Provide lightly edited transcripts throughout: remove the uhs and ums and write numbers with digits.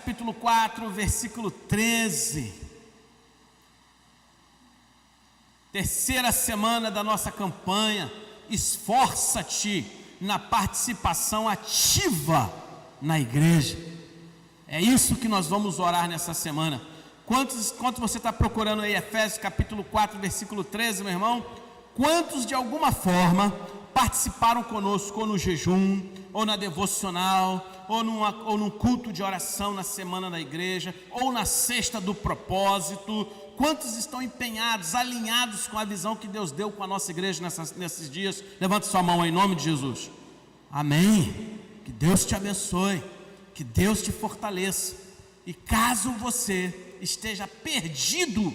Capítulo 4, versículo 13. Terceira semana da nossa campanha. Esforça-te na participação ativa na igreja. É isso que nós vamos orar nessa semana. Quantos você está procurando aí? Efésios capítulo 4, versículo 13, meu irmão? Quantos de alguma forma participaram conosco, ou no jejum, ou na devocional, ou num culto de oração na semana da igreja, ou na sexta do propósito? Quantos estão empenhados, alinhados com a visão que Deus deu com a nossa igreja nesses dias? Levante sua mão aí, em nome de Jesus. Amém. Que Deus te abençoe, que Deus te fortaleça. E caso você esteja perdido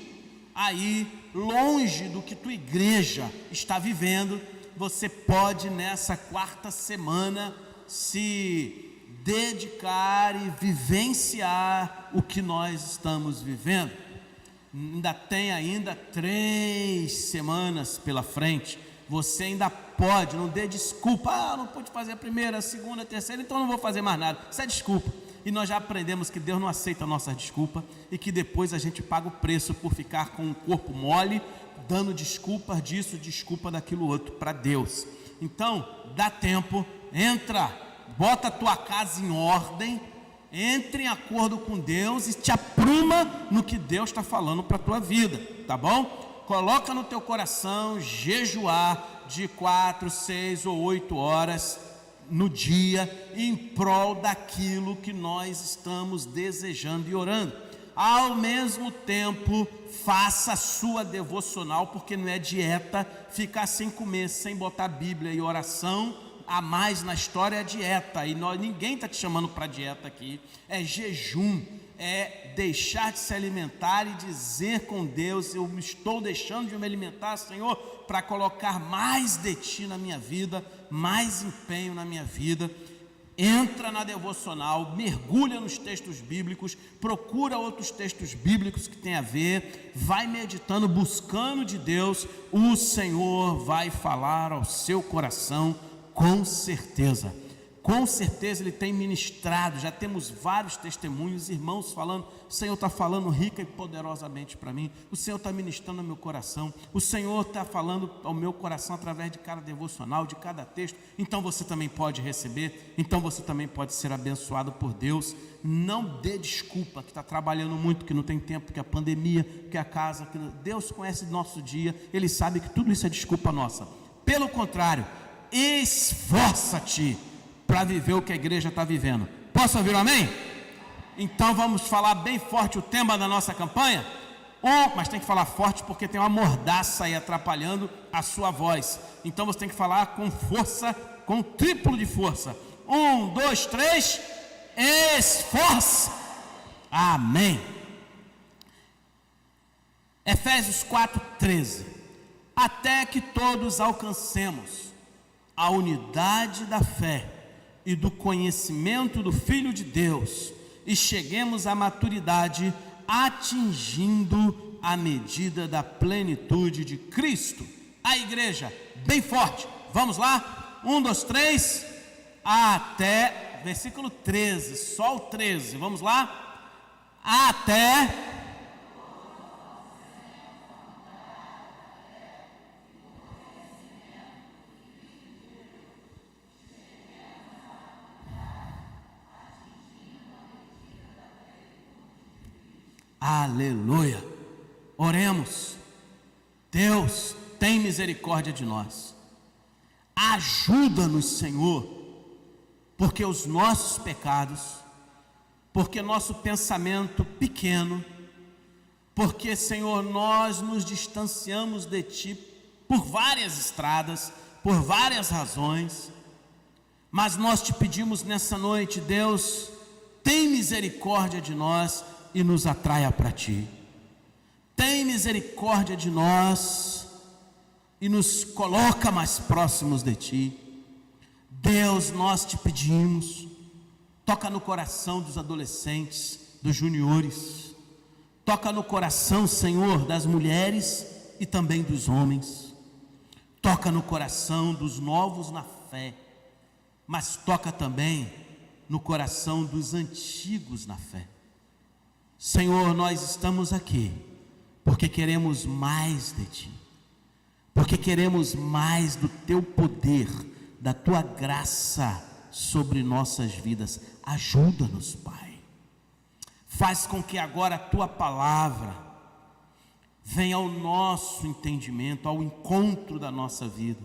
aí, longe do que tua igreja está vivendo, você pode nessa quarta semana se dedicar e vivenciar o que nós estamos vivendo. Ainda tem 3 semanas pela frente. Você ainda pode, não dê desculpa, não pude fazer a primeira, a segunda, a terceira, então não vou fazer mais nada. Isso é desculpa. E nós já aprendemos que Deus não aceita a nossa desculpa e que depois a gente paga o preço por ficar com o corpo mole, dando desculpa disso, desculpa daquilo outro para Deus. Então, dá tempo, entra, bota a tua casa em ordem, entre em acordo com Deus e te apruma no que Deus está falando para a tua vida, tá bom? Coloca no teu coração jejuar de 4, 6 ou 8 horas no dia, em prol daquilo que nós estamos desejando e orando. Ao mesmo tempo, faça a sua devocional, porque não é dieta ficar sem comer, sem botar Bíblia e oração. A mais na história é dieta, e ninguém está te chamando para dieta aqui. É jejum, é deixar de se alimentar e dizer com Deus: eu estou deixando de me alimentar, Senhor, para colocar mais de Ti na minha vida, mais empenho na minha vida. Entra na devocional, mergulha nos textos bíblicos, procura outros textos bíblicos que tem a ver, vai meditando, buscando de Deus. O Senhor vai falar ao seu coração, com certeza. Com certeza Ele tem ministrado. Já temos vários testemunhos, irmãos falando: o Senhor está falando rica e poderosamente para mim, o Senhor está ministrando ao meu coração, o Senhor está falando ao meu coração através de cada devocional, de cada texto. Então você também pode receber, então você também pode ser abençoado por Deus. Não dê desculpa que está trabalhando muito, que não tem tempo, que a pandemia, que a casa, que Deus conhece o nosso dia, Ele sabe que tudo isso é desculpa nossa. Pelo contrário, esforça-te para viver o que a igreja está vivendo. Posso ouvir um amém? Então vamos falar bem forte o tema da nossa campanha. Mas tem que falar forte porque tem uma mordaça aí atrapalhando a sua voz. Então você tem que falar com força, com triplo de força. 1, 2, 3, esforça. Amém. Efésios 4, 13. Até que todos alcancemos a unidade da fé e do conhecimento do Filho de Deus, e cheguemos à maturidade, atingindo a medida da plenitude de Cristo. A igreja, bem forte, vamos lá? 1, 2, 3, até, versículo 13, só o 13, vamos lá? Até... Aleluia. Oremos. Deus, tem misericórdia de nós. Ajuda-nos, Senhor, porque os nossos pecados, porque nosso pensamento pequeno, porque, Senhor, nós nos distanciamos de Ti por várias estradas, por várias razões, mas nós te pedimos nessa noite, Deus, tem misericórdia de nós e nos atraia para Ti. Tem misericórdia de nós e nos coloca mais próximos de Ti. Deus, nós te pedimos, toca no coração dos adolescentes, dos juniores, toca no coração, Senhor, das mulheres e também dos homens, toca no coração dos novos na fé, mas toca também no coração dos antigos na fé. Senhor, nós estamos aqui porque queremos mais de Ti, porque queremos mais do Teu poder, da Tua graça sobre nossas vidas. Ajuda-nos, Pai. Faz com que agora a Tua palavra venha ao nosso entendimento, ao encontro da nossa vida.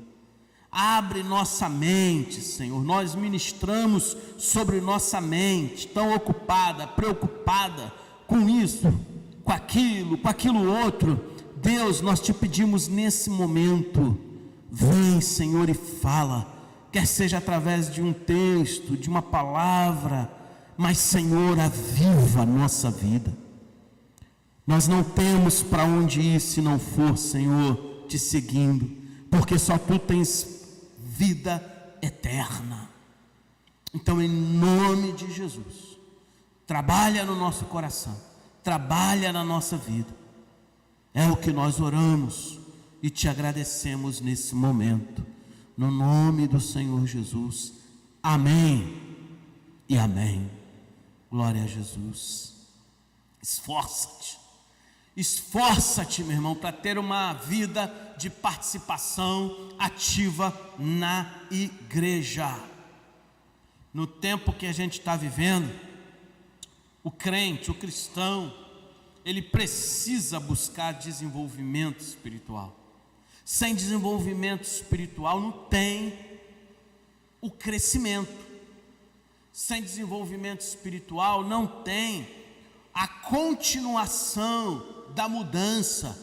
Abre nossa mente, Senhor. Nós ministramos sobre nossa mente, tão ocupada, preocupada com isso, com aquilo outro. Deus, nós te pedimos nesse momento, vem, Senhor, e fala, quer seja através de um texto, de uma palavra, mas, Senhor, aviva a nossa vida. Nós não temos para onde ir se não for, Senhor, te seguindo, porque só Tu tens vida eterna. Então, em nome de Jesus, trabalha no nosso coração, trabalha na nossa vida. É o que nós oramos e te agradecemos nesse momento, no nome do Senhor Jesus. Amém e amém. Glória a Jesus. Esforça-te, meu irmão, para ter uma vida de participação ativa na igreja. No tempo que a gente está vivendo, o crente, o cristão, ele precisa buscar desenvolvimento espiritual. Sem desenvolvimento espiritual não tem o crescimento. Sem desenvolvimento espiritual não tem a continuação da mudança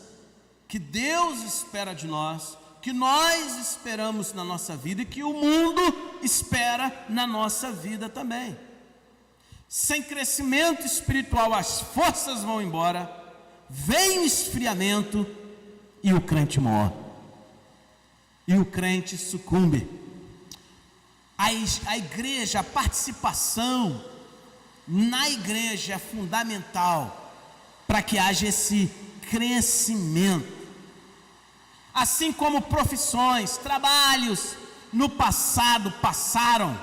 que Deus espera de nós, que nós esperamos na nossa vida e que o mundo espera na nossa vida também. Sem crescimento espiritual, as forças vão embora, vem o esfriamento e o crente morre, e o crente sucumbe. A igreja, a participação na igreja é fundamental para que haja esse crescimento. Assim como profissões, trabalhos no passado passaram,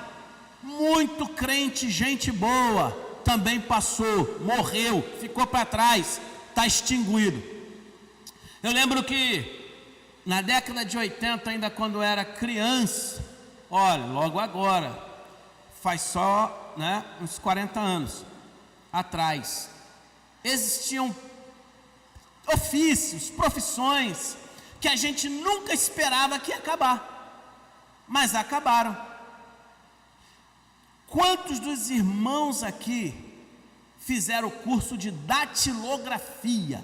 muito crente, gente boa, também passou, morreu, ficou para trás, está extinguido. Eu lembro que na década de 80, ainda quando eu era criança, olha, logo agora, faz só uns 40 anos atrás, existiam ofícios, profissões que a gente nunca esperava que ia acabar, mas acabaram. Quantos dos irmãos aqui fizeram o curso de datilografia?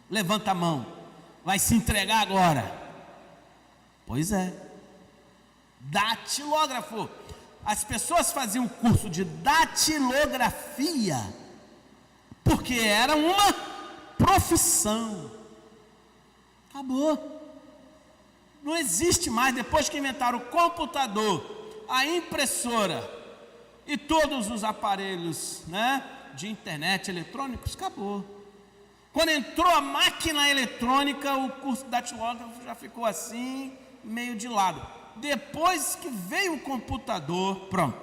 Levanta a mão, vai se entregar agora. Pois é, datilógrafo. As pessoas faziam o curso de datilografia porque era uma profissão. Acabou, não existe mais. Depois que inventaram o computador, a impressora e todos os aparelhos de internet eletrônicos, acabou. Quando entrou a máquina eletrônica, o curso de datilógrafo já ficou assim, meio de lado. Depois que veio o computador, pronto.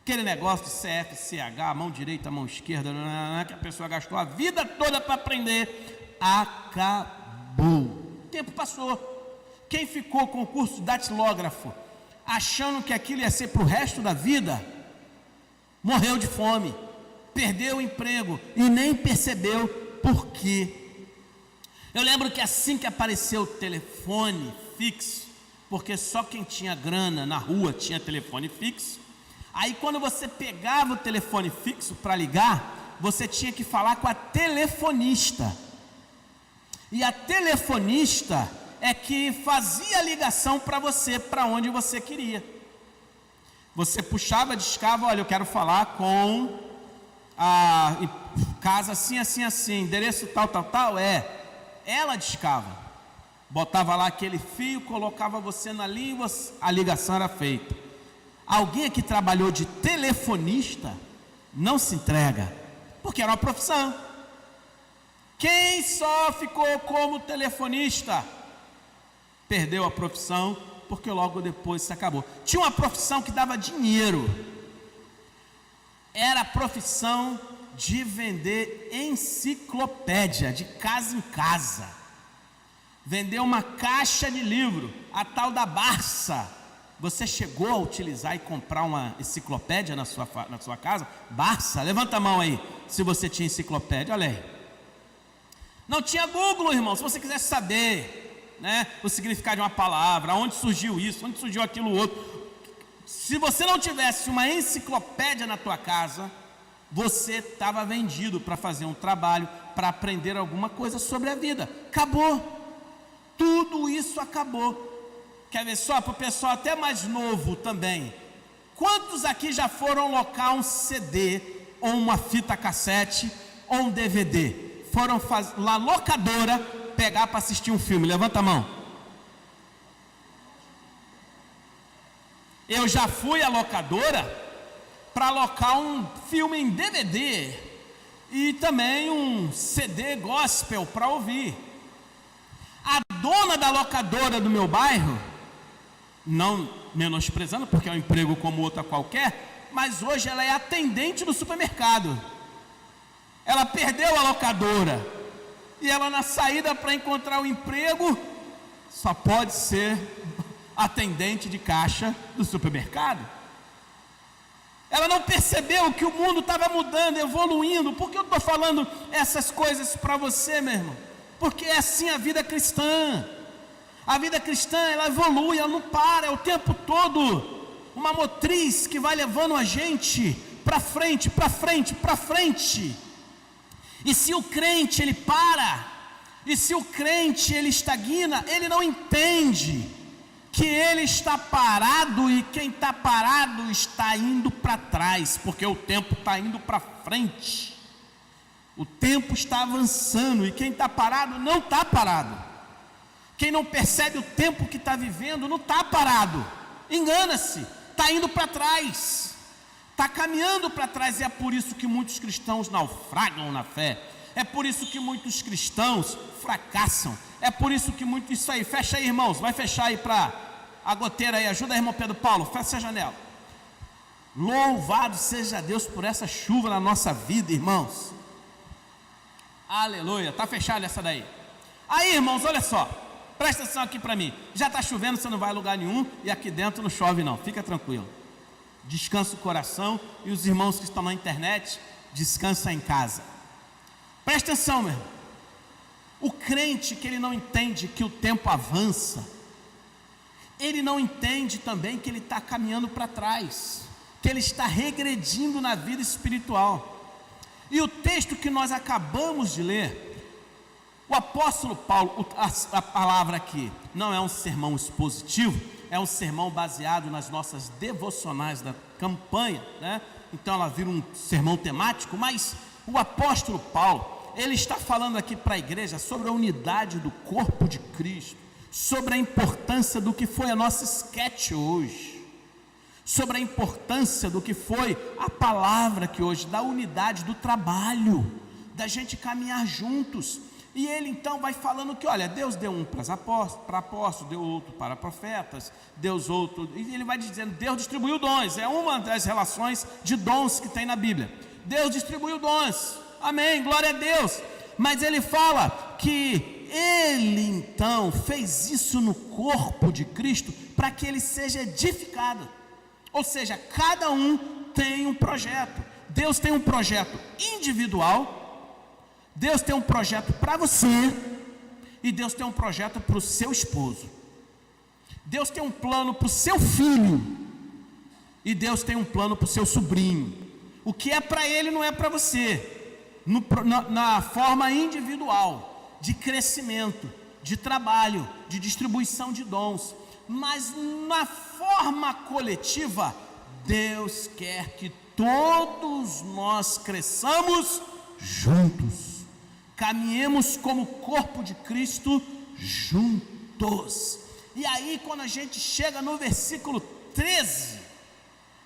Aquele negócio de CF, CH, mão direita, mão esquerda, que a pessoa gastou a vida toda para aprender, acabou. O tempo passou. Quem ficou com o curso de datilógrafo, achando que aquilo ia ser para o resto da vida, morreu de fome, perdeu o emprego e nem percebeu por quê. Eu lembro que assim que apareceu o telefone fixo, porque só quem tinha grana na rua tinha telefone fixo, aí quando você pegava o telefone fixo para ligar, você tinha que falar com a telefonista, e a telefonista é que fazia a ligação para você, para onde você queria. Você puxava, discava, olha, eu quero falar com a casa assim, assim, assim, endereço tal, tal, tal, ela discava, botava lá aquele fio, colocava você na linha, a ligação era feita. Alguém que trabalhou de telefonista não se entrega, porque era uma profissão. Quem só ficou como telefonista perdeu a profissão, porque logo depois se acabou. Tinha uma profissão que dava dinheiro, era a profissão de vender enciclopédia de casa em casa, vender uma caixa de livro, a tal da Barça. Você chegou a utilizar e comprar uma enciclopédia na sua casa? Barça, levanta a mão aí, se você tinha enciclopédia, olha aí. Não tinha Google, irmão, se você quisesse saber, né, o significado de uma palavra, onde surgiu isso, onde surgiu aquilo outro. Se você não tivesse uma enciclopédia na tua casa, você estava vendido para fazer um trabalho, para aprender alguma coisa sobre a vida. Acabou. Tudo isso acabou. Quer ver só, para o pessoal até mais novo também. Quantos aqui já foram locar um CD, ou uma fita cassete, ou um DVD? Foram lá locadora, pegar para assistir um filme? Levanta a mão. Eu já fui à locadora para alocar um filme em DVD e também um CD gospel para ouvir. A dona da locadora do meu bairro, não menosprezando, porque é um emprego como outra qualquer, mas hoje ela é atendente do supermercado. Ela perdeu a locadora e ela, na saída para encontrar o emprego, só pode ser atendente de caixa do supermercado. Ela não percebeu que o mundo estava mudando, evoluindo. Por que eu estou falando essas coisas para você, meu irmão? Porque é assim a vida cristã. A vida cristã, ela evolui, ela não para, é o tempo todo uma motriz que vai levando a gente para frente, para frente, para frente. E se o crente ele para, e se o crente ele estagna, ele não entende que ele está parado, e quem está parado está indo para trás, porque o tempo está indo para frente, o tempo está avançando, e quem está parado não está parado. Quem não percebe o tempo que está vivendo não está parado, engana-se, está indo para trás, está caminhando para trás. E é por isso que muitos cristãos naufragam na fé, é por isso que muitos cristãos fracassam, é por isso que muitos... Isso aí, fecha aí, irmãos, vai fechar aí para a goteira aí, ajuda aí, irmão Pedro Paulo, fecha a janela. Louvado seja Deus por essa chuva na nossa vida, irmãos. Aleluia, está fechada essa daí. Aí, irmãos, olha só, presta atenção aqui para mim. Já está chovendo, você não vai a lugar nenhum, e aqui dentro não chove não, fica tranquilo. Descansa o coração, e os irmãos que estão na internet, descansa em casa. Presta atenção, meu irmão. O crente que ele não entende que o tempo avança, ele não entende também que ele está caminhando para trás, que ele está regredindo na vida espiritual. E o texto que nós acabamos de ler, o apóstolo Paulo, a palavra aqui não é um sermão expositivo, é um sermão baseado nas nossas devocionais da campanha, né? Então ela vira um sermão temático, mas o apóstolo Paulo, ele está falando aqui para a igreja sobre a unidade do corpo de Cristo, sobre a importância do que foi a nossa sketch hoje, sobre a importância do que foi a palavra que hoje, da unidade do trabalho, da gente caminhar juntos. E ele então vai falando que, olha, Deus deu um para apóstolos, deu outro para profetas, Deus outro, e ele vai dizendo, Deus distribuiu dons, é uma das relações de dons que tem na Bíblia. Deus distribuiu dons, amém, glória a Deus. Mas ele fala que ele então fez isso no corpo de Cristo para que ele seja edificado. Ou seja, cada um tem um projeto. Deus tem um projeto individual, Deus tem um projeto para você, e Deus tem um projeto para o seu esposo. Deus tem um plano para o seu filho, e Deus tem um plano para o seu sobrinho. O que é para ele não é para você, na forma individual, de crescimento, de trabalho, de distribuição de dons. Mas na forma coletiva, Deus quer que todos nós cresçamos juntos, caminhemos como corpo de Cristo juntos. E aí quando a gente chega no versículo 13,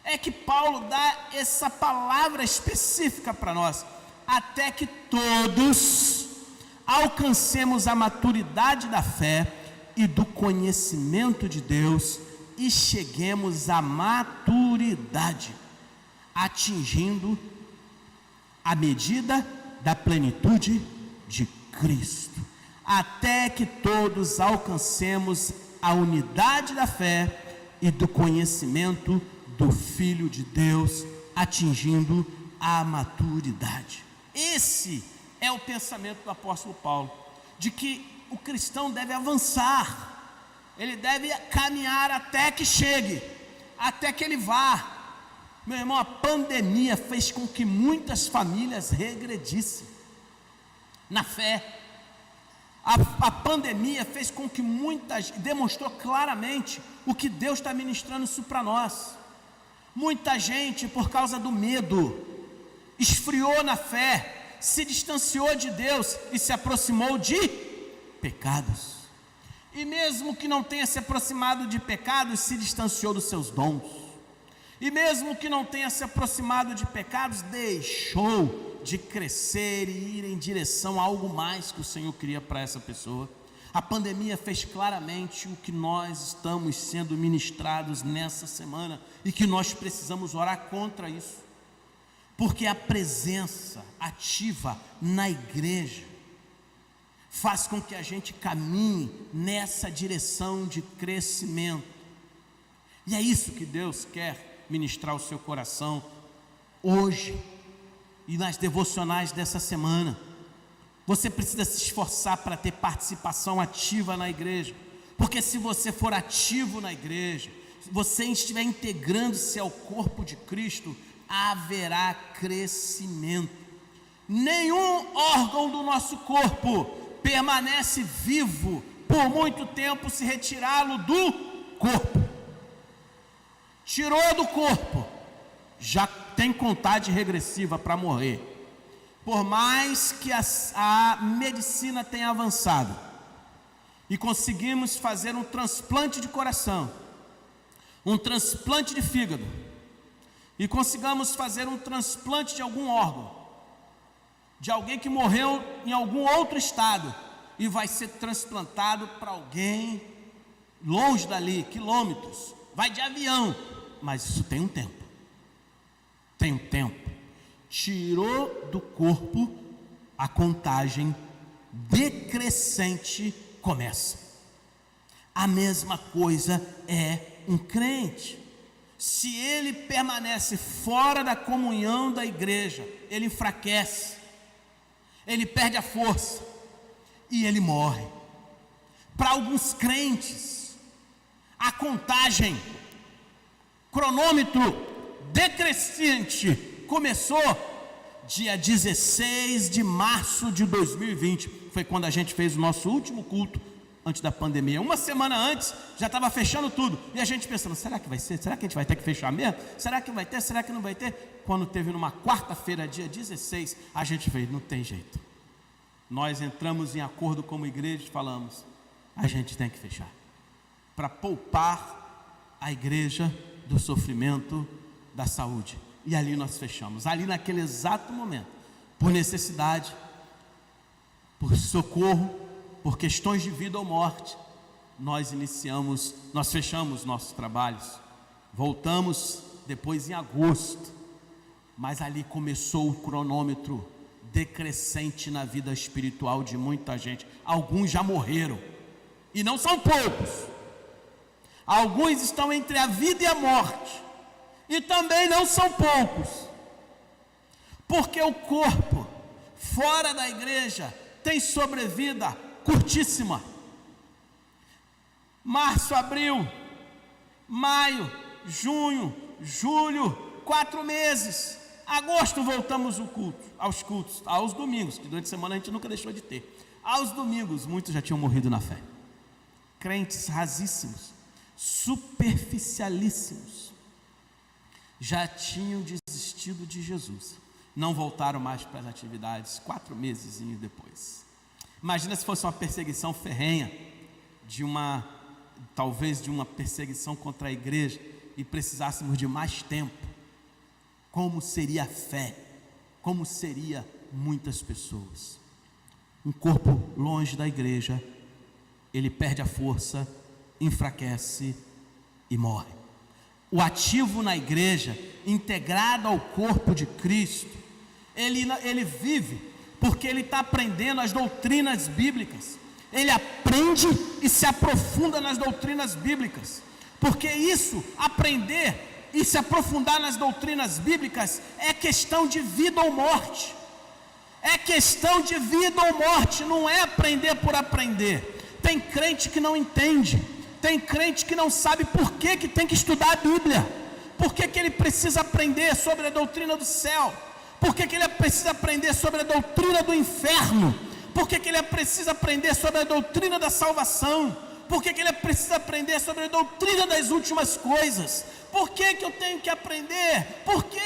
é que Paulo dá essa palavra específica para nós: até que todos alcancemos a maturidade da fé e do conhecimento de Deus, e cheguemos à maturidade, atingindo à medida da plenitude de Cristo, até que todos alcancemos a unidade da fé e do conhecimento do Filho de Deus, atingindo a maturidade. Esse é o pensamento do apóstolo Paulo, de que o cristão deve avançar, ele deve caminhar até que chegue, até que ele vá. Meu irmão, a pandemia fez com que muitas famílias regredissem na fé. A pandemia fez com que demonstrou claramente o que Deus está ministrando isso para nós. Muita gente, por causa do medo, esfriou na fé, se distanciou de Deus e se aproximou de pecados. E mesmo que não tenha se aproximado de pecados, se distanciou dos seus dons. E mesmo que não tenha se aproximado de pecados, deixou de crescer e ir em direção a algo mais que o Senhor queria para essa pessoa. A pandemia fez claramente o que nós estamos sendo ministrados nessa semana e que nós precisamos orar contra isso, porque a presença ativa na igreja faz com que a gente caminhe nessa direção de crescimento, e é isso que Deus quer ministrar ao seu coração hoje e nas devocionais dessa semana. Você precisa se esforçar para ter participação ativa na igreja, porque se você for ativo na igreja, se você estiver integrando-se ao corpo de Cristo, haverá crescimento. Nenhum órgão do nosso corpo permanece vivo por muito tempo se retirá-lo do corpo. Tirou do corpo, já tem contagem regressiva para morrer. Por mais que a medicina tenha avançado e conseguimos fazer um transplante de coração, um transplante de fígado, e consigamos fazer um transplante de algum órgão, de alguém que morreu em algum outro estado e vai ser transplantado para alguém longe dali, quilômetros, vai de avião, mas isso tem um tempo. Tem um tempo. Tirou do corpo, a contagem decrescente começa. A mesma coisa é um crente. Se ele permanece fora da comunhão da igreja, ele enfraquece, ele perde a força e ele morre. Para alguns crentes, a contagem, cronômetro decrescente, começou dia 16 de março de 2020, foi quando a gente fez o nosso último culto antes da pandemia. Uma semana antes, já estava fechando tudo, e a gente pensando, será que vai ser? Será que a gente vai ter que fechar mesmo? Será que vai ter? Será que não vai ter? Quando teve numa quarta-feira, dia 16, a gente fez, não tem jeito. Nós entramos em acordo como igreja e falamos, a gente tem que fechar, para poupar a igreja do sofrimento da saúde. E ali nós fechamos, ali naquele exato momento, por necessidade, por socorro, por questões de vida ou morte, nós fechamos nossos trabalhos, voltamos depois em agosto, mas ali começou o cronômetro decrescente na vida espiritual de muita gente. Alguns já morreram, e não são poucos, alguns estão entre a vida e a morte, e também não são poucos, porque o corpo fora da igreja tem sobrevida curtíssima. Março, abril, maio, junho, julho, 4 meses. Agosto voltamos aos cultos, aos domingos, que durante a semana a gente nunca deixou de ter. Aos domingos, muitos já tinham morrido na fé. Crentes rasíssimos, superficialíssimos, já tinham desistido de Jesus, não voltaram mais para as atividades 4 meses depois. Imagina se fosse uma perseguição ferrenha, talvez de uma perseguição contra a igreja, e precisássemos de mais tempo. Como seria a fé? Como seria muitas pessoas? Um corpo longe da igreja, ele perde a força, enfraquece e morre. O ativo na igreja, integrado ao corpo de Cristo, ele vive porque ele está aprendendo as doutrinas bíblicas. Ele aprende e se aprofunda nas doutrinas bíblicas, porque isso, aprender e se aprofundar nas doutrinas bíblicas, é questão de vida ou morte. É questão de vida ou morte, não é aprender por aprender. Tem crente que não entende, tem crente que não sabe por que tem que estudar a Bíblia, por que ele precisa aprender sobre a doutrina do céu, por que ele precisa aprender sobre a doutrina do inferno, por que ele precisa aprender sobre a doutrina da salvação, por que ele precisa aprender sobre a doutrina das últimas coisas. Por que eu tenho que aprender? Por que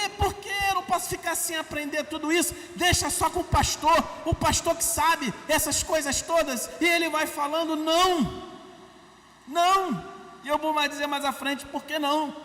eu não posso ficar sem aprender tudo isso? Deixa só com o pastor que sabe essas coisas todas, e ele vai falando. Não, e eu vou dizer mais à frente, por que não?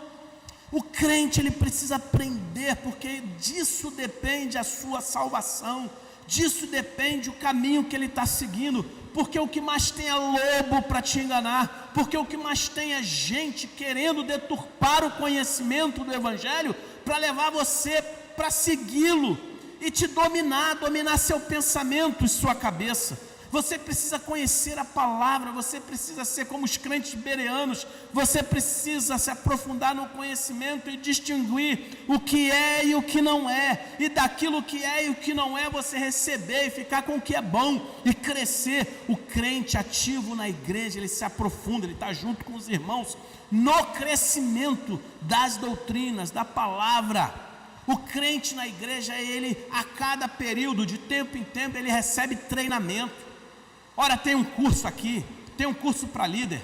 O crente, ele precisa aprender, porque disso depende a sua salvação, disso depende o caminho que ele está seguindo, porque o que mais tem é lobo para te enganar, porque o que mais tem é gente querendo deturpar o conhecimento do Evangelho, para levar você para segui-lo, e te dominar seu pensamento e sua cabeça. Você precisa conhecer a palavra, você precisa ser como os crentes bereanos, você precisa se aprofundar no conhecimento e distinguir o que é e o que não é, e daquilo que é e o que não é, você receber e ficar com o que é bom e crescer. O crente ativo na igreja, ele se aprofunda, ele está junto com os irmãos no crescimento das doutrinas, da palavra. O crente na igreja, ele a cada período, de tempo em tempo, ele recebe treinamento. Ora, tem um curso aqui, tem um curso para líder,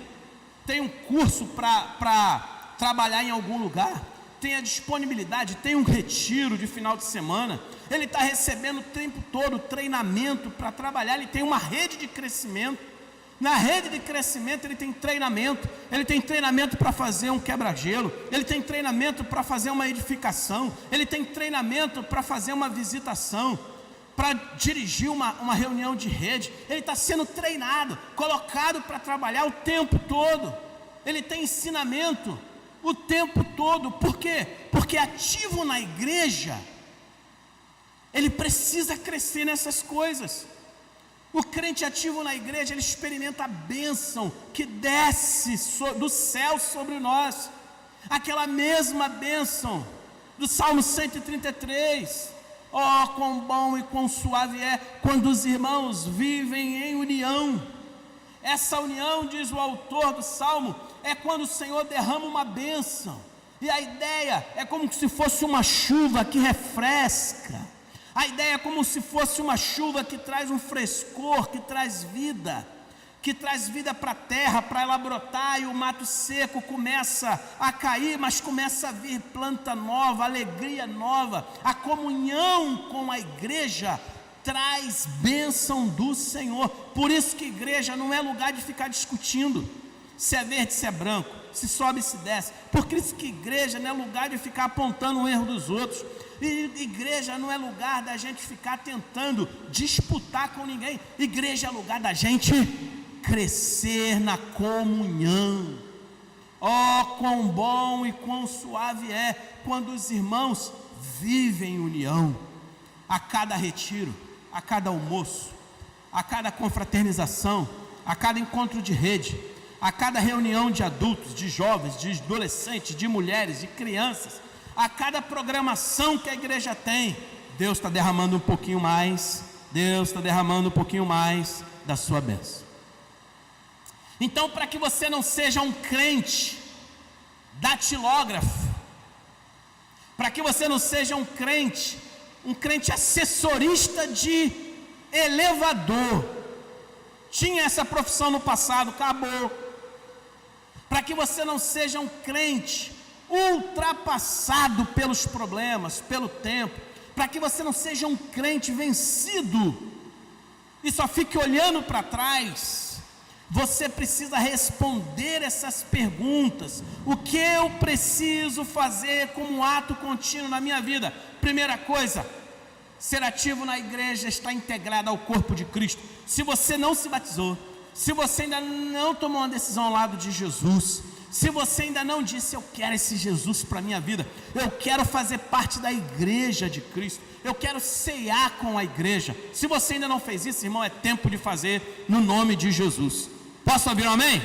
tem um curso para trabalhar em algum lugar, tem a disponibilidade, tem um retiro de final de semana, ele está recebendo o tempo todo treinamento para trabalhar, ele tem uma rede de crescimento. Na rede de crescimento ele tem treinamento para fazer um quebra-gelo, ele tem treinamento para fazer uma edificação, ele tem treinamento para fazer uma visitação, para dirigir uma reunião de rede. Ele está sendo treinado, colocado para trabalhar o tempo todo, ele tem ensinamento o tempo todo. Por quê? Porque ativo na igreja, ele precisa crescer nessas coisas. O crente ativo na igreja, ele experimenta a bênção que desce do céu sobre nós, aquela mesma bênção do Salmo 133, oh, quão bom e quão suave é quando os irmãos vivem em união. Essa união, diz o autor do Salmo, é quando o Senhor derrama uma bênção, e a ideia é como se fosse uma chuva que refresca. A ideia é como se fosse uma chuva que traz um frescor, que traz vida para a terra, para ela brotar, e o mato seco começa a cair, mas começa a vir planta nova, alegria nova. A comunhão com a igreja traz bênção do Senhor. Por isso que igreja não é lugar de ficar discutindo se é verde, se é branco, se sobe, se desce. Por isso que igreja não é lugar de ficar apontando o erro dos outros. E igreja não é lugar da gente ficar tentando disputar com ninguém. Igreja é lugar da gente crescer na comunhão. Oh, quão bom e quão suave é quando os irmãos vivem em união. A cada retiro, a cada almoço, a cada confraternização, a cada encontro de rede, a cada reunião de adultos, de jovens, de adolescentes, de mulheres, de crianças, a cada programação que a igreja tem, Deus está derramando um pouquinho mais, Deus está derramando um pouquinho mais da sua bênção. Então, para que você não seja um crente datilógrafo, para que você não seja um crente assessorista de elevador, tinha essa profissão no passado, acabou. Para que você não seja um crente ultrapassado pelos problemas, pelo tempo, para que você não seja um crente vencido e só fique olhando para trás, você precisa responder essas perguntas. O que eu preciso fazer como ato contínuo na minha vida? Primeira coisa, ser ativo na igreja, está integrado ao corpo de Cristo. Se você não se batizou, se você ainda não tomou uma decisão ao lado de Jesus, Se você ainda não disse, eu quero esse Jesus para a minha vida, eu quero fazer parte da igreja de Cristo, eu quero cear com a igreja. Se você ainda não fez isso, irmão, é tempo de fazer no nome de Jesus. Posso ouvir um amém?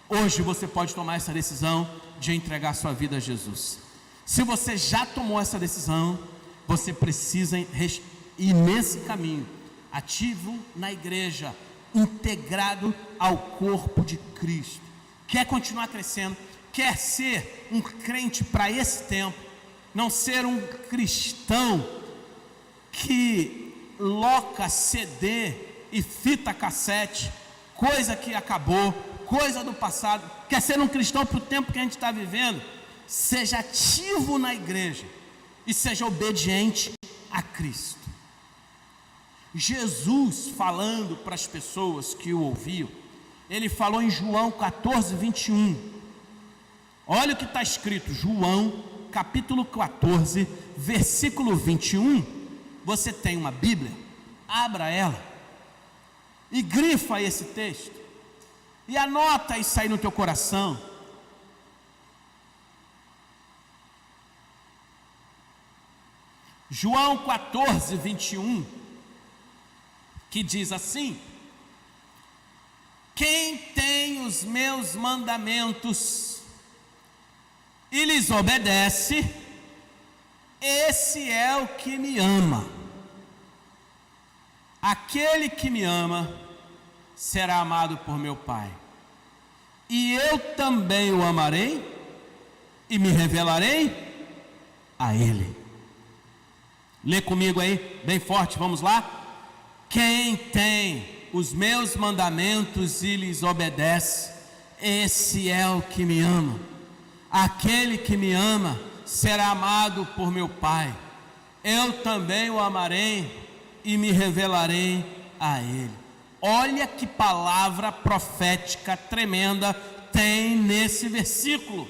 Hoje você pode tomar essa decisão de entregar sua vida a Jesus. Se você já tomou essa decisão, você precisa ir nesse caminho, ativo na igreja, integrado ao corpo de Cristo. Quer continuar crescendo, quer ser um crente para esse tempo, não ser um cristão que loca CD e fita cassete, coisa que acabou, coisa do passado. Quer ser um cristão para o tempo que a gente está vivendo? Seja ativo na igreja e seja obediente a Cristo. Jesus, falando para as pessoas que o ouviam, ele falou em João 14, 21. Olha o que está escrito, João capítulo 14, versículo 21. Você tem uma Bíblia? Abra ela e grifa esse texto e anota isso aí no teu coração. João 14, 21, que diz assim: quem tem os meus mandamentos e lhes obedece, esse é o que me ama. Aquele que me ama será amado por meu Pai, e eu também o amarei e me revelarei a ele. Lê comigo aí, bem forte, vamos lá? Quem tem os meus mandamentos e lhes obedece, esse é o que me ama. Aquele que me ama será amado por meu Pai, eu também o amarei e me revelarei a ele. Olha que palavra profética tremenda tem nesse versículo.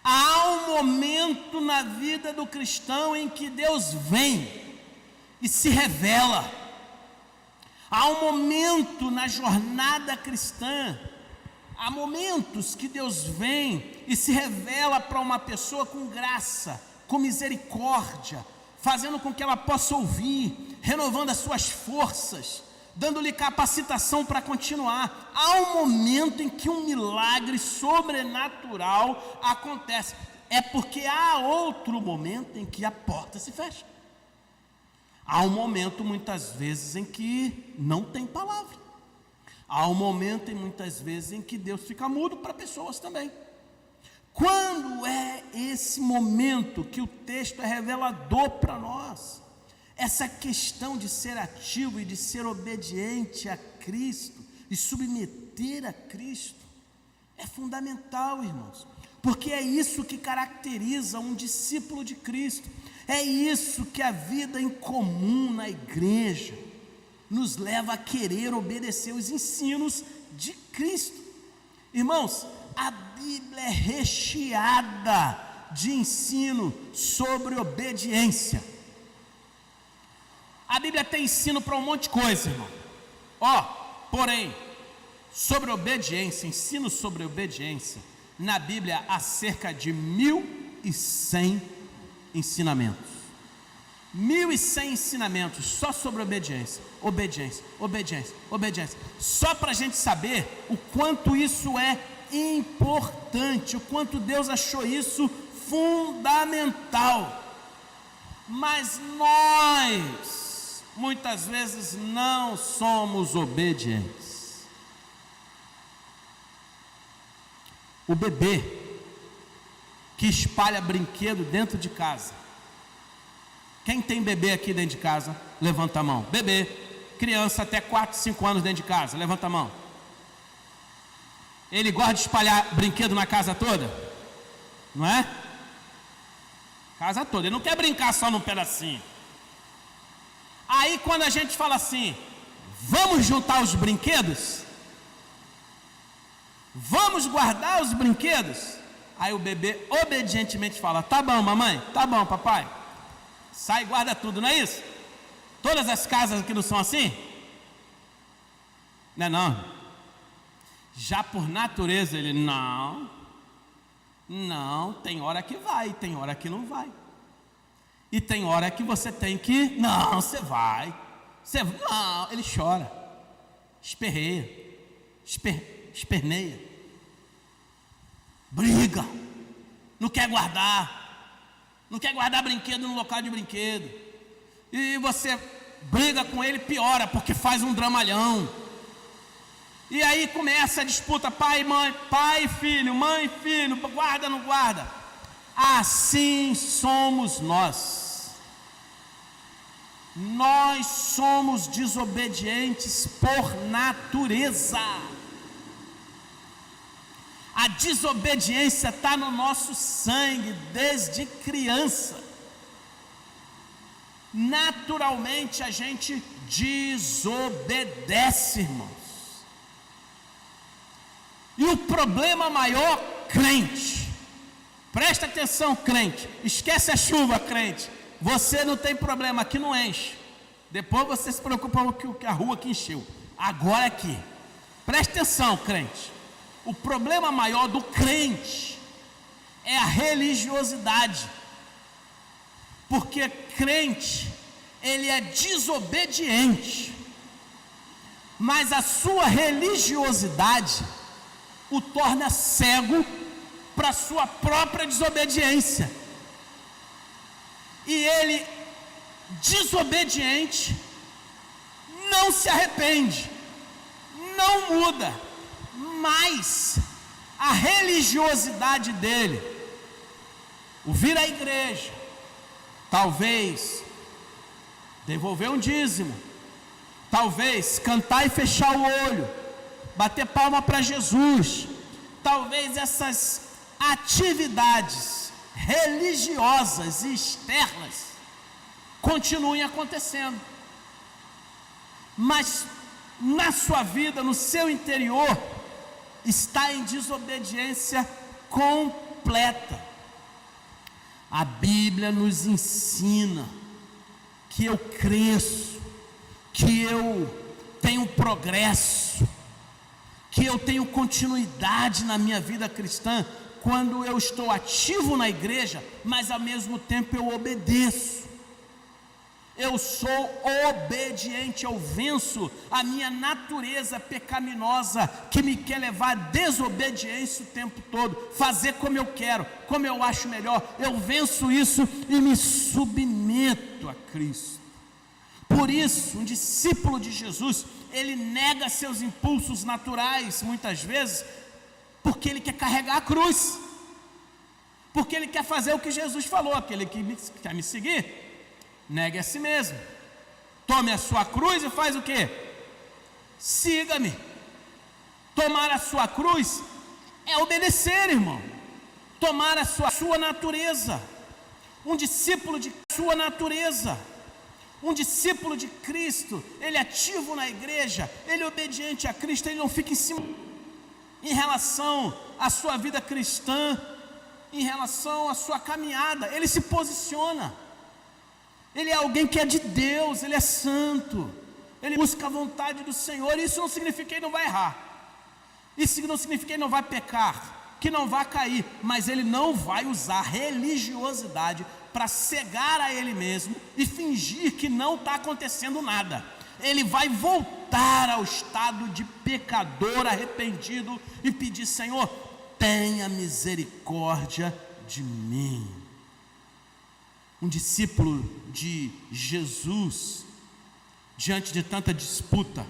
Há um momento na vida do cristão em que Deus vem e se revela. Há um momento na jornada cristã, há momentos que Deus vem e se revela para uma pessoa com graça, com misericórdia, fazendo com que ela possa ouvir, renovando as suas forças, dando-lhe capacitação para continuar. Há um momento em que um milagre sobrenatural acontece. É porque há outro momento em que a porta se fecha. Há um momento muitas vezes em que não tem palavra. Há um momento e muitas vezes em que Deus fica mudo para pessoas também. Quando é esse momento que o texto é revelador para nós? Essa questão de ser ativo e de ser obediente a Cristo e submeter a Cristo é fundamental, irmãos, porque é isso que caracteriza um discípulo de Cristo. É isso que a vida em comum na igreja nos leva a querer obedecer os ensinos de Cristo. Irmãos, a Bíblia é recheada de ensino sobre obediência. A Bíblia tem ensino para um monte de coisa, irmão. Porém, sobre obediência, ensino sobre obediência, na Bíblia há cerca de 1.100 ensinamentos. 1.100 ensinamentos só sobre obediência, obediência, obediência, obediência. Só para a gente saber o quanto isso é importante, o quanto Deus achou isso fundamental. Mas nós, muitas vezes, não somos obedientes. O bebê que espalha brinquedo dentro de casa. Quem tem bebê aqui dentro de casa? Levanta a mão. Bebê, criança até 4, 5 anos dentro de casa, levanta a mão. Ele gosta de espalhar brinquedo na casa toda? Não é? Casa toda, ele não quer brincar só num pedacinho. Aí quando a gente fala assim, vamos juntar os brinquedos? Vamos guardar os brinquedos? Aí o bebê obedientemente fala, tá bom mamãe, tá bom papai. Sai e guarda tudo, não é isso? Todas as casas aqui não são assim? Não é não. Já por natureza ele, não, tem hora que vai, tem hora que não vai. E tem hora que você tem que, não, você vai. Não, ele chora, esperneia, briga, não quer guardar brinquedo no local de brinquedo. E você briga com ele, piora, porque faz um dramalhão. E aí começa a disputa, pai, mãe, pai, filho, mãe, filho, guarda, não guarda. Assim somos nós. Nós somos desobedientes por natureza. A desobediência está no nosso sangue desde criança. Naturalmente a gente desobedece, irmãos. E o problema maior, crente, presta atenção, crente, esquece a chuva, crente, você não tem problema, aqui não enche, depois você se preocupa com a rua que encheu, agora aqui, presta atenção, crente, o problema maior do crente é a religiosidade, porque crente, ele é desobediente, mas a sua religiosidade o torna cego para a sua própria desobediência. E ele, desobediente, não se arrepende, não muda, mas a religiosidade dele, o vir à igreja, talvez devolver um dízimo, talvez cantar e fechar o olho, bater palma para Jesus, talvez essas atividades religiosas e externas continuem acontecendo, mas na sua vida, no seu interior, está em desobediência completa. A Bíblia nos ensina que eu cresço, que eu tenho progresso, que eu tenho continuidade na minha vida cristã, quando eu estou ativo na igreja, mas ao mesmo tempo eu obedeço. Eu sou obediente, eu venço a minha natureza pecaminosa, que me quer levar à desobediência o tempo todo, fazer como eu quero, como eu acho melhor. Eu venço isso e me submeto a Cristo. Por isso, um discípulo de Jesus, ele nega seus impulsos naturais, muitas vezes, porque ele quer carregar a cruz, porque ele quer fazer o que Jesus falou: aquele que quer me seguir, negue a si mesmo, tome a sua cruz e faz o quê? Siga-me. Tomar a sua cruz é obedecer, irmão, tomar a sua natureza. Um discípulo de sua natureza, um discípulo de Cristo, ele é ativo na igreja, ele é obediente a Cristo, ele não fica em cima em relação à sua vida cristã, em relação à sua caminhada, ele se posiciona, ele é alguém que é de Deus, ele é santo, ele busca a vontade do Senhor. Isso não significa que ele não vai errar, isso não significa que ele não vai pecar, que não vai cair, mas ele não vai usar religiosidade para cegar a ele mesmo e fingir que não está acontecendo nada. Ele vai voltar ao estado de pecador arrependido e pedir: Senhor, tenha misericórdia de mim. Um discípulo de Jesus, diante de tanta disputa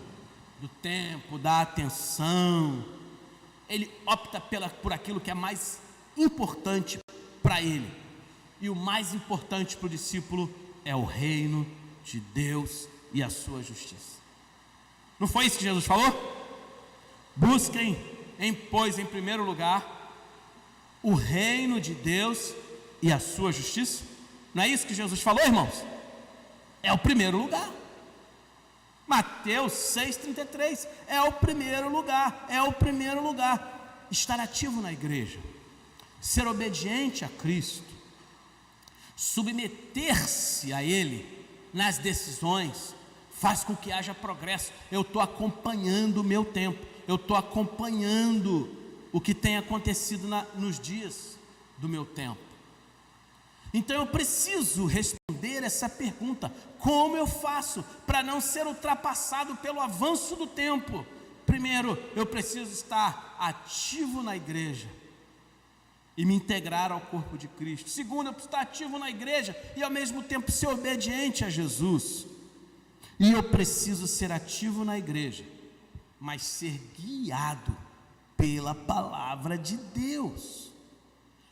do tempo, da atenção, ele opta por aquilo que é mais importante para ele. E o mais importante para o discípulo é o reino de Deus e a sua justiça. Não foi isso que Jesus falou? Busquem, pois, em primeiro lugar, o reino de Deus e a sua justiça. Não é isso que Jesus falou, irmãos? É o primeiro lugar. Mateus 6,33, é o primeiro lugar, é o primeiro lugar. Estar ativo na igreja, ser obediente a Cristo, submeter-se a Ele nas decisões, faz com que haja progresso. Eu estou acompanhando o meu tempo, eu estou acompanhando o que tem acontecido nos dias do meu tempo. Então eu preciso responder essa pergunta: como eu faço para não ser ultrapassado pelo avanço do tempo? Primeiro, eu preciso estar ativo na igreja e me integrar ao corpo de Cristo. Segundo, eu preciso estar ativo na igreja e ao mesmo tempo ser obediente a Jesus. E eu preciso ser ativo na igreja, mas ser guiado pela palavra de Deus.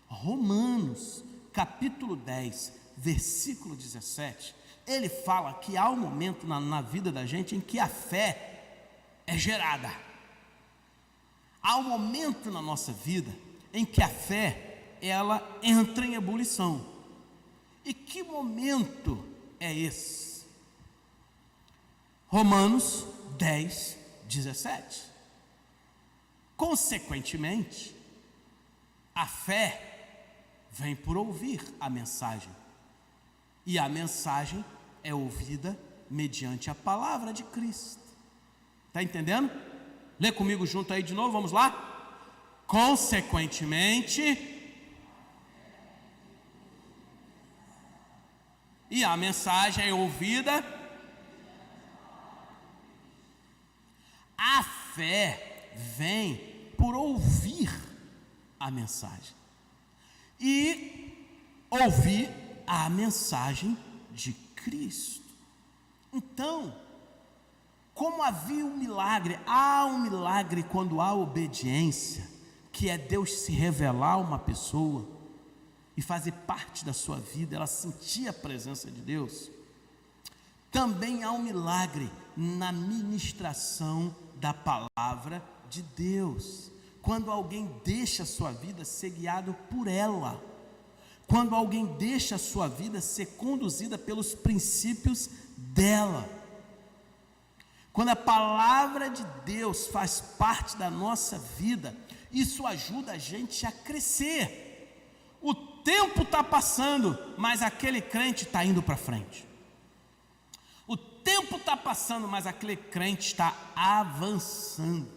Romanos capítulo 10, versículo 17, ele fala que há um momento na vida da gente em que a fé é gerada. Há um momento na nossa vida em que a fé, ela entra em ebulição. E que momento é esse? Romanos 10, 17. Consequentemente, a fé vem por ouvir a mensagem, e a mensagem é ouvida mediante a palavra de Cristo. Está entendendo? Lê comigo junto aí de novo, vamos lá? Consequentemente, e a mensagem é ouvida. A fé vem por ouvir a mensagem, e ouvir a mensagem de Cristo. Então, como havia um milagre, há um milagre quando há obediência, que é Deus se revelar a uma pessoa e fazer parte da sua vida, ela sentir a presença de Deus. Também há um milagre na ministração da palavra de Deus, quando alguém deixa a sua vida ser guiado por ela, quando alguém deixa a sua vida ser conduzida pelos princípios dela. Quando a palavra de Deus faz parte da nossa vida, isso ajuda a gente a crescer. O tempo está passando, mas aquele crente está indo para frente. O tempo está passando, mas aquele crente está avançando.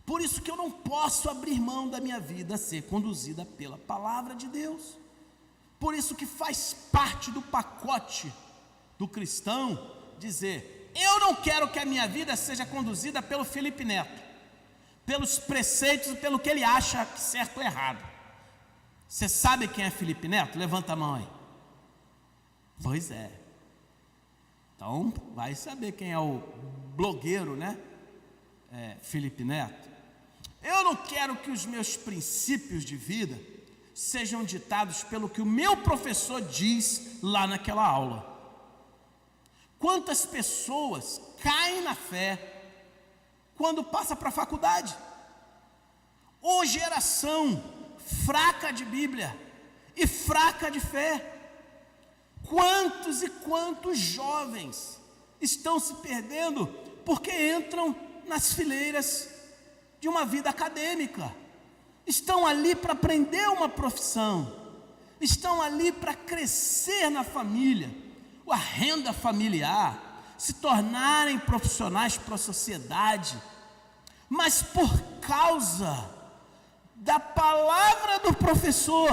Por isso que eu não posso abrir mão da minha vida a ser conduzida pela palavra de Deus. Por isso que faz parte do pacote do cristão dizer: eu não quero que a minha vida seja conduzida pelo Felipe Neto, pelos preceitos, pelo que ele acha certo ou errado. Você sabe quem é Felipe Neto? Levanta a mão aí. Pois é. Então vai saber quem é o blogueiro, né? Felipe Neto. Eu não quero que os meus princípios de vida sejam ditados pelo que o meu professor diz lá naquela aula. Quantas pessoas caem na fé quando passa para a faculdade? Ou geração fraca de Bíblia e fraca de fé. Quantos e quantos jovens estão se perdendo porque entram nas fileiras de uma vida acadêmica, estão ali para aprender uma profissão, estão ali para crescer na família, a renda familiar, se tornarem profissionais para a sociedade, mas por causa da palavra do professor,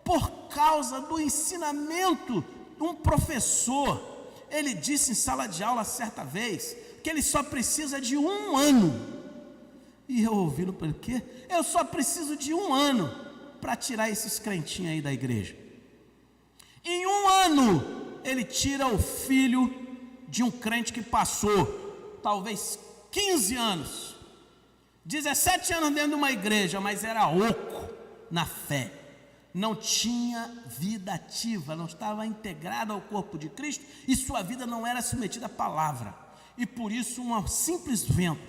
por causa do ensinamento de um professor, ele disse em sala de aula certa vez que ele só precisa de 1 ano. E eu ouvindo por quê? Eu só preciso de 1 ano para tirar esses crentinhos aí da igreja. Em 1 ano ele tira o filho de um crente que passou talvez 15 anos, 17 anos dentro de uma igreja, mas era oco na fé, não tinha vida ativa, não estava integrado ao corpo de Cristo, e sua vida não era submetida à palavra, e por isso um simples vento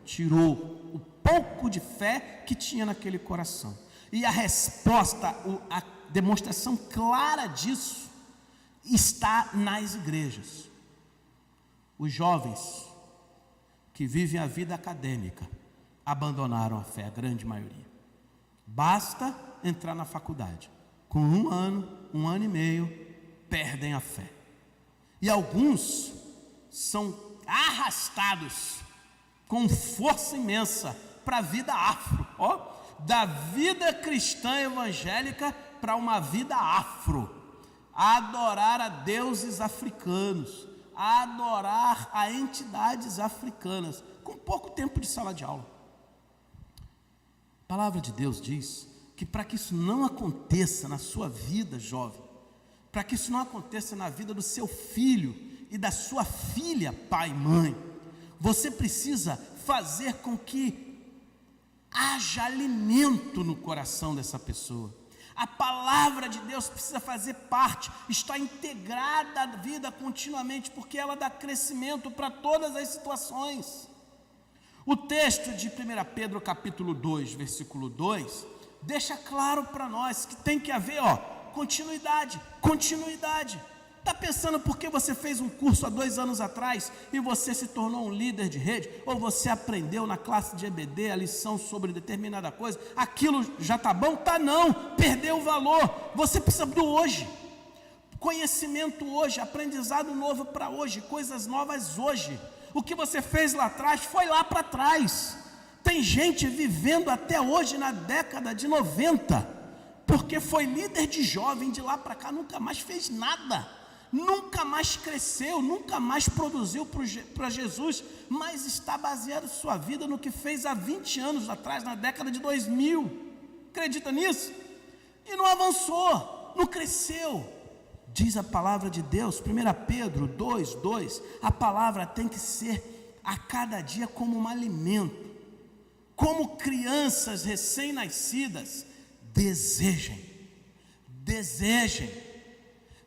tirou o pouco de fé que tinha naquele coração. E a resposta, a demonstração clara disso está nas igrejas. Os jovens que vivem a vida acadêmica abandonaram a fé, a grande maioria. Basta entrar na faculdade, com 1 ano, 1 ano e meio, perdem a fé. E alguns são arrastados com força imensa para a vida afro, da vida cristã evangélica para uma vida afro, a adorar a deuses africanos, a adorar a entidades africanas, com pouco tempo de sala de aula. A palavra de Deus diz que para que isso não aconteça na sua vida, jovem, para que isso não aconteça na vida do seu filho e da sua filha, pai e mãe, você precisa fazer com que haja alimento no coração dessa pessoa. A palavra de Deus precisa fazer parte, está integrada à vida continuamente, porque ela dá crescimento para todas as situações. O texto de 1 Pedro capítulo 2, versículo 2, deixa claro para nós que tem que haver continuidade. Está pensando por que você fez um curso há 2 anos atrás e você se tornou um líder de rede, ou você aprendeu na classe de EBD a lição sobre determinada coisa, aquilo já está bom? Tá não, perdeu o valor. Você precisa do hoje, conhecimento hoje, aprendizado novo para hoje, coisas novas hoje. O que você fez lá atrás foi lá para trás. Tem gente vivendo até hoje na década de 90, porque foi líder de jovem, de lá para cá nunca mais fez nada, nunca mais cresceu, nunca mais produziu para Jesus, mas está baseado sua vida no que fez há 20 anos atrás, na década de 2000, acredita nisso? E não avançou, não cresceu. Diz a palavra de Deus, 1 Pedro 2:2, a palavra tem que ser a cada dia como um alimento, como crianças recém-nascidas, desejem,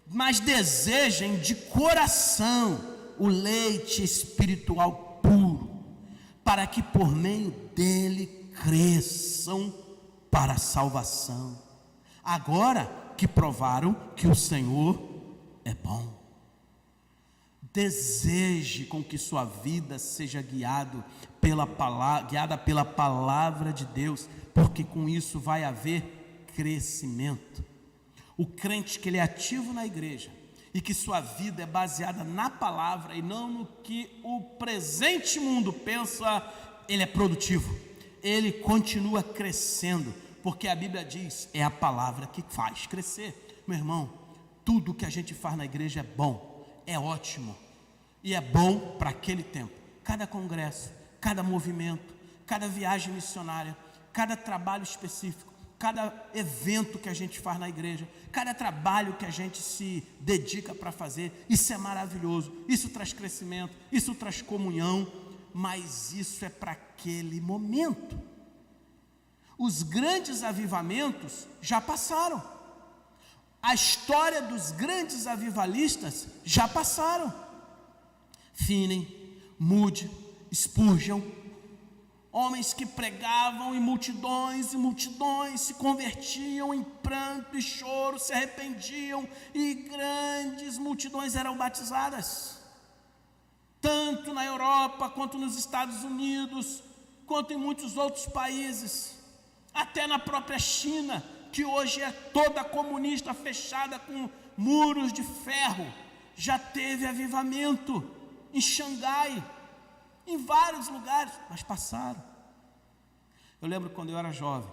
mas desejem de coração o leite espiritual puro, para que por meio dele cresçam para a salvação, agora que provaram que o Senhor é bom. Deseje com que sua vida seja guiada pela palavra de Deus, porque com isso vai haver crescimento. O crente que ele é ativo na igreja e que sua vida é baseada na palavra e não no que o presente mundo pensa, ele é produtivo, ele continua crescendo, porque a Bíblia diz, é a palavra que faz crescer. Meu irmão, tudo que a gente faz na igreja é bom, é ótimo, e é bom para aquele tempo. Cada congresso, cada movimento, cada viagem missionária, cada trabalho específico, cada evento que a gente faz na igreja, cada trabalho que a gente se dedica para fazer, isso é maravilhoso, isso traz crescimento, isso traz comunhão, mas isso é para aquele momento. Os grandes avivamentos já passaram, a história dos grandes avivalistas já passaram. Finney, Moody, Spurgeon, homens que pregavam e multidões se convertiam em pranto e choro, se arrependiam, e grandes multidões eram batizadas, tanto na Europa, quanto nos Estados Unidos, quanto em muitos outros países, até na própria China, que hoje é toda comunista, fechada com muros de ferro, já teve avivamento, em Xangai, em vários lugares, mas passaram. Eu lembro quando eu era jovem,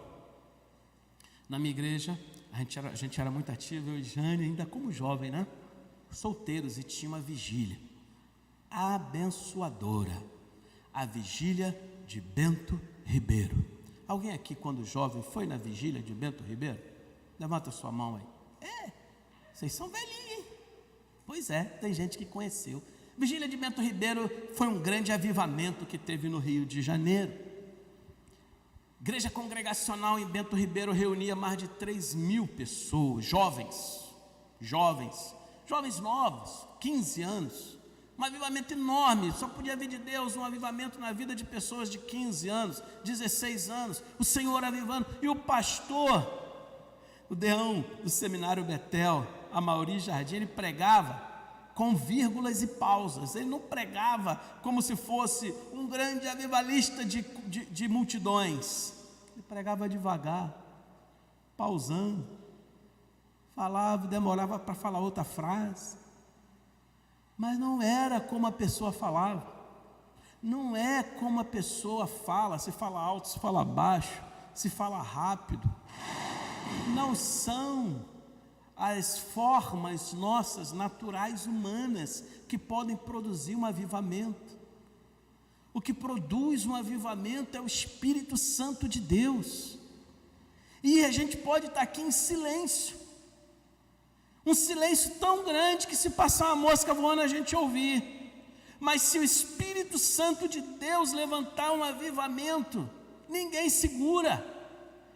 na minha igreja, a gente era muito ativo, eu e Jane, ainda como jovem, né? Solteiros, e tinha uma vigília abençoadora, a vigília de Bento Ribeiro. Alguém aqui, quando jovem, foi na vigília de Bento Ribeiro? Levanta a sua mão aí. Vocês são velhinhos, hein? Pois é, tem gente que conheceu. Vigília de Bento Ribeiro foi um grande avivamento que teve no Rio de Janeiro. Igreja congregacional em Bento Ribeiro reunia mais de 3.000 pessoas, jovens novos, 15 anos, um avivamento enorme. Só podia vir de Deus um avivamento na vida de pessoas de 15 anos, 16 anos, o Senhor avivando, e o pastor, o deão do seminário Betel, Amaury Jardim, ele pregava com vírgulas e pausas, ele não pregava como se fosse um grande avivalista de multidões, ele pregava devagar, pausando, falava, demorava para falar outra frase, Mas não era como a pessoa falava, não é como a pessoa fala, se fala alto, se fala baixo, se fala rápido, não são as formas nossas naturais humanas que podem produzir um avivamento. O que produz um avivamento é o Espírito Santo de Deus. E a gente pode estar aqui em silêncio, um silêncio tão grande que se passar uma mosca voando a gente ouvir. Mas se o Espírito Santo de Deus levantar um avivamento, ninguém segura.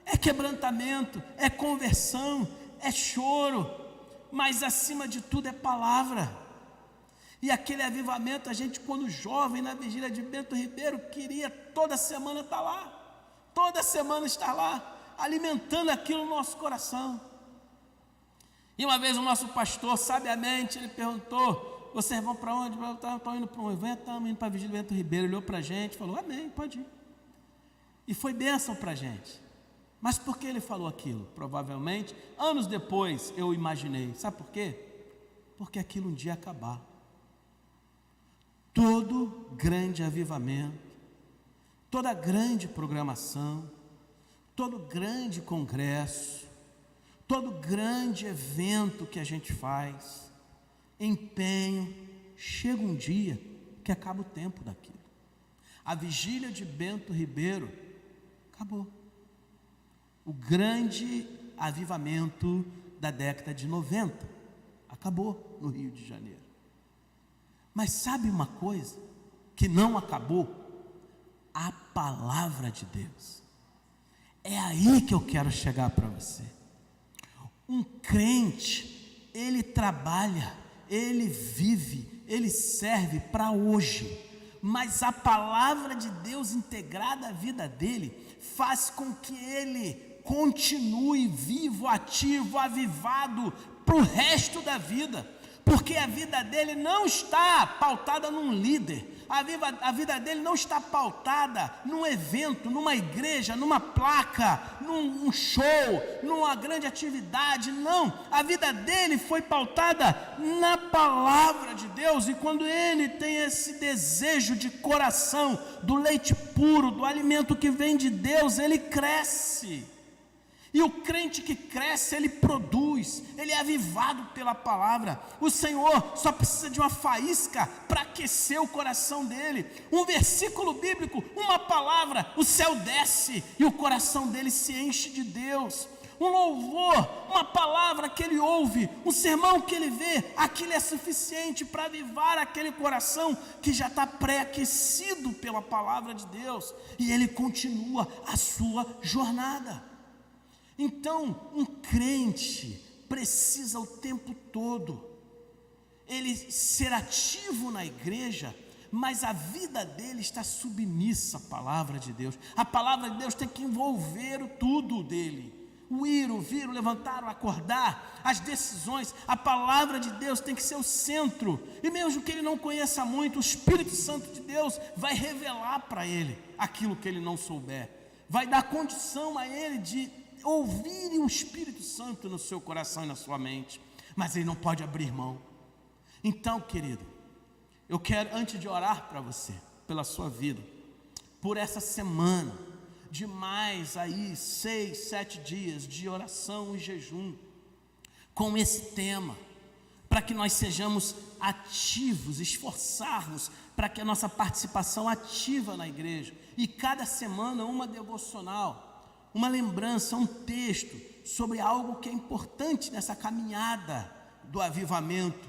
É quebrantamento, é conversão, é choro, mas acima de tudo é palavra. E aquele avivamento, a gente quando jovem na vigília de Bento Ribeiro, queria toda semana estar lá, toda semana estar lá, alimentando aquilo no nosso coração. E uma vez o nosso pastor, sabiamente, ele perguntou: vocês vão para onde? Estão indo para um evento, estamos indo para a vigília de Bento Ribeiro. Olhou para a gente, falou: amém, pode ir. E foi bênção para a gente. Mas por que ele falou aquilo? Provavelmente, anos depois, eu imaginei. Sabe por quê? Porque aquilo um dia ia acabar. Todo grande avivamento, toda grande programação, todo grande congresso, todo grande evento que a gente faz, empenho, chega um dia que acaba o tempo daquilo. A vigília de Bento Ribeiro acabou. O grande avivamento da década de 90 acabou no Rio de Janeiro. Mas sabe uma coisa que não acabou? A palavra de Deus. É aí que eu quero chegar para você. Um crente, ele trabalha, ele vive, ele serve para hoje, mas a palavra de Deus integrada à vida dele faz com que ele continue vivo, ativo, avivado para o resto da vida, porque a vida dele não está pautada num líder, a vida dele não está pautada num evento, numa igreja, numa placa, num show, numa grande atividade. Não, a vida dele foi pautada na palavra de Deus. E quando ele tem esse desejo de coração, do leite puro, do alimento que vem de Deus, ele cresce. E o crente que cresce, ele produz, ele é avivado pela palavra. O Senhor só precisa de uma faísca para aquecer o coração dele. Um versículo bíblico, uma palavra, o céu desce e o coração dele se enche de Deus. Um louvor, uma palavra que ele ouve, um sermão que ele vê, aquilo é suficiente para avivar aquele coração que já está pré-aquecido pela palavra de Deus. E ele continua a sua jornada. Então, um crente precisa o tempo todo ele ser ativo na igreja, mas a vida dele está submissa à palavra de Deus. A palavra de Deus tem que envolver o tudo dele. O ir, o vir, o levantar, o acordar, as decisões. A palavra de Deus tem que ser o centro. E mesmo que ele não conheça muito, o Espírito Santo de Deus vai revelar para ele aquilo que ele não souber. Vai dar condição a ele de ouvirem o Espírito Santo no seu coração e na sua mente, mas ele não pode abrir mão. Então, querido, eu quero, antes de orar para você, pela sua vida, por essa semana, de mais aí 6, 7 dias de oração e jejum, com esse tema, para que nós sejamos ativos, esforçarmos para que a nossa participação ativa na igreja, e cada semana uma devocional, uma lembrança, um texto sobre algo que é importante nessa caminhada do avivamento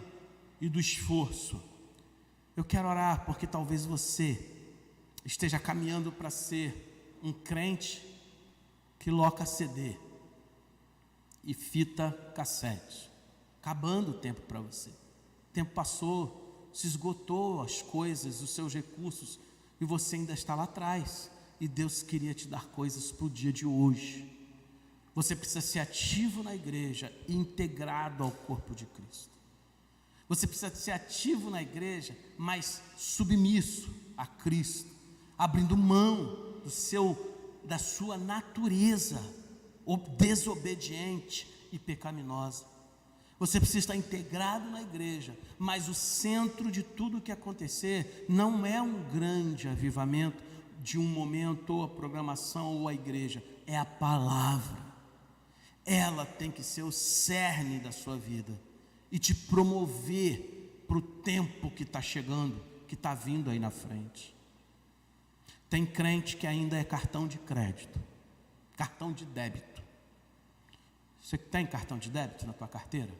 e do esforço. Eu quero orar porque talvez você esteja caminhando para ser um crente que loca CD e fita cassete, acabando o tempo para você. O tempo passou, se esgotou as coisas, os seus recursos, e você ainda está lá atrás. E Deus queria te dar coisas para o dia de hoje. Você precisa ser ativo na igreja e integrado ao corpo de Cristo. Você precisa ser ativo na igreja, mas submisso a Cristo, abrindo mão da sua natureza desobediente e pecaminosa. Você precisa estar integrado na igreja, mas o centro de tudo que acontecer não é um grande avivamento de um momento, ou a programação, ou a igreja, é a palavra. Ela tem que ser o cerne da sua vida e te promover para o tempo que está chegando, que está vindo aí na frente. Tem crente que ainda é cartão de crédito, cartão de débito. Você tem cartão de débito na tua carteira?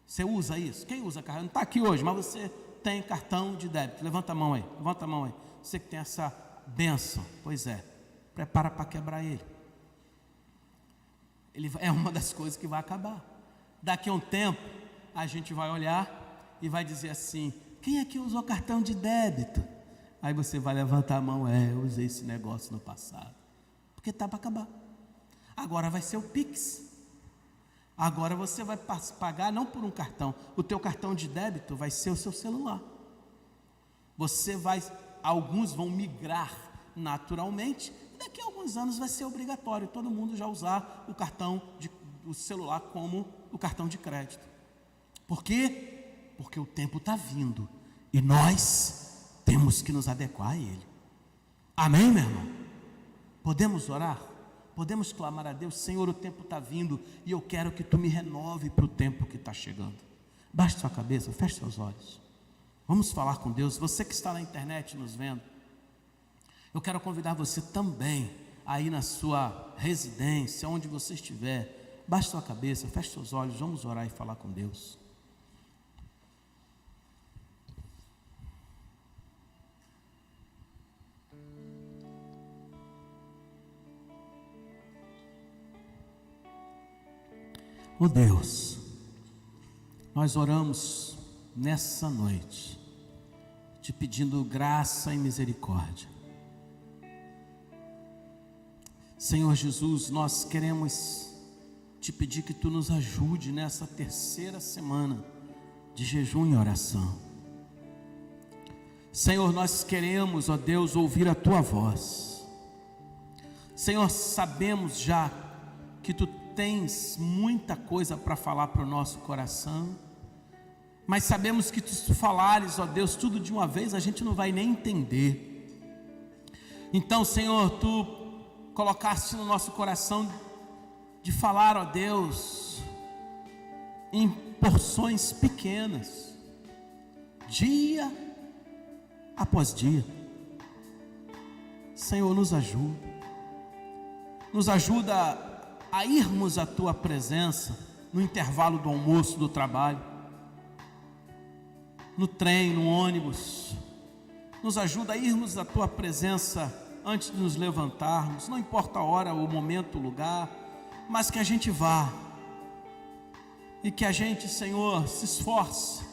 Você usa isso? Quem usa cartão? Não está aqui hoje, mas você tem cartão de débito. Levanta a mão aí, levanta a mão aí. Você que tem essa bênção, pois é, prepara para quebrar ele. Ele é uma das coisas que vai acabar. Daqui a um tempo, a gente vai olhar e vai dizer assim: quem aqui usou cartão de débito? Aí você vai levantar a mão: eu usei esse negócio no passado. Porque está para acabar. Agora vai ser o Pix. Agora você vai pagar não por um cartão. O teu cartão de débito vai ser o seu celular. Alguns vão migrar naturalmente, e daqui a alguns anos vai ser obrigatório todo mundo já usar o celular como o cartão de crédito. Por quê? Porque o tempo está vindo e nós temos que nos adequar a ele. Amém, meu irmão? Podemos orar? Podemos clamar a Deus: Senhor, o tempo está vindo e eu quero que Tu me renove para o tempo que está chegando. Baixe sua cabeça, feche seus olhos. Vamos falar com Deus. Você que está na internet nos vendo, eu quero convidar você também, aí na sua residência, onde você estiver, baixe sua cabeça, feche seus olhos, vamos orar e falar com Deus. Oh Deus, nós oramos nessa noite, te pedindo graça e misericórdia. Senhor Jesus, nós queremos te pedir que Tu nos ajude nessa terceira semana de jejum e oração. Senhor, nós queremos, ó Deus, ouvir a Tua voz. Senhor, sabemos já que Tu tens muita coisa para falar para o nosso coração, mas sabemos que se Tu falares, ó Deus, tudo de uma vez, a gente não vai nem entender. Então, Senhor, Tu colocaste no nosso coração de falar, ó Deus, em porções pequenas, dia após dia. Senhor, nos ajuda a irmos à Tua presença no intervalo do almoço, do trabalho, no trem, no ônibus. Nos ajuda a irmos à Tua presença antes de nos levantarmos, não importa a hora, o momento, o lugar, mas que a gente vá e que a gente, Senhor, se esforce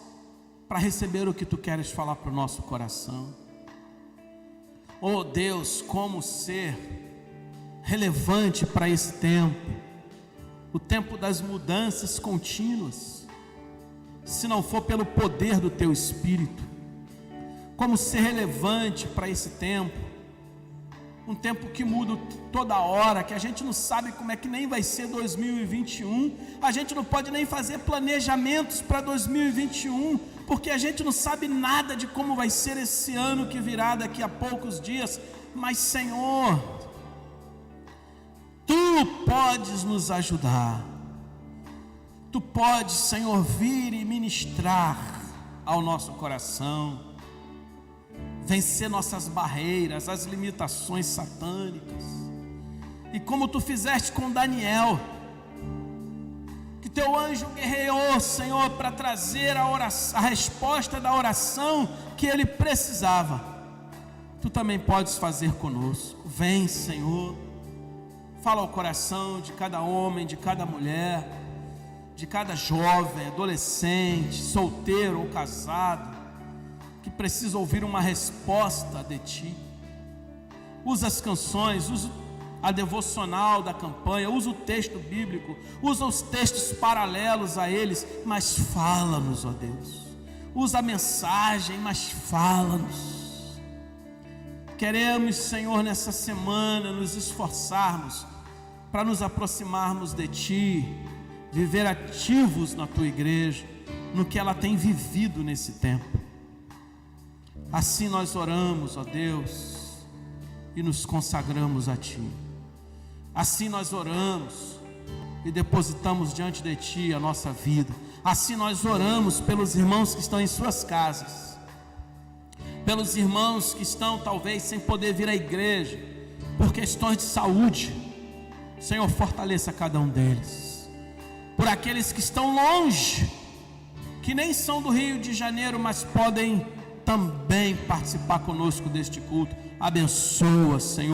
para receber o que Tu queres falar para o nosso coração. Oh Deus, como ser relevante para esse tempo, o tempo das mudanças contínuas, se não for pelo poder do Teu Espírito. Como ser relevante para esse tempo, um tempo que muda toda hora, que a gente não sabe como é que nem vai ser 2021, a gente não pode nem fazer planejamentos para 2021, porque a gente não sabe nada de como vai ser esse ano que virá daqui a poucos dias. Mas Senhor, Tu podes nos ajudar. Tu podes, Senhor, vir e ministrar ao nosso coração, vencer nossas barreiras, as limitações satânicas. E como Tu fizeste com Daniel, que Teu anjo guerreou, Senhor, para trazer a resposta da oração que ele precisava, Tu também podes fazer conosco. Vem, Senhor, fala ao coração de cada homem, de cada mulher, de cada jovem, adolescente, solteiro ou casado, que precisa ouvir uma resposta de Ti. Usa as canções, usa a devocional da campanha, usa o texto bíblico, usa os textos paralelos a eles, mas fala-nos, ó Deus. Usa a mensagem, mas fala-nos. Queremos, Senhor, nessa semana nos esforçarmos para nos aproximarmos de Ti, viver ativos na tua igreja, no que ela tem vivido nesse tempo. Assim nós oramos, ó Deus, e nos consagramos a Ti. Assim nós oramos e depositamos diante de Ti a nossa vida. Assim nós oramos pelos irmãos que estão em suas casas, pelos irmãos que estão talvez sem poder vir à igreja por questões de saúde. Senhor, fortaleça cada um deles. Por aqueles que estão longe, que nem são do Rio de Janeiro, mas podem também participar conosco deste culto. Abençoa, Senhor.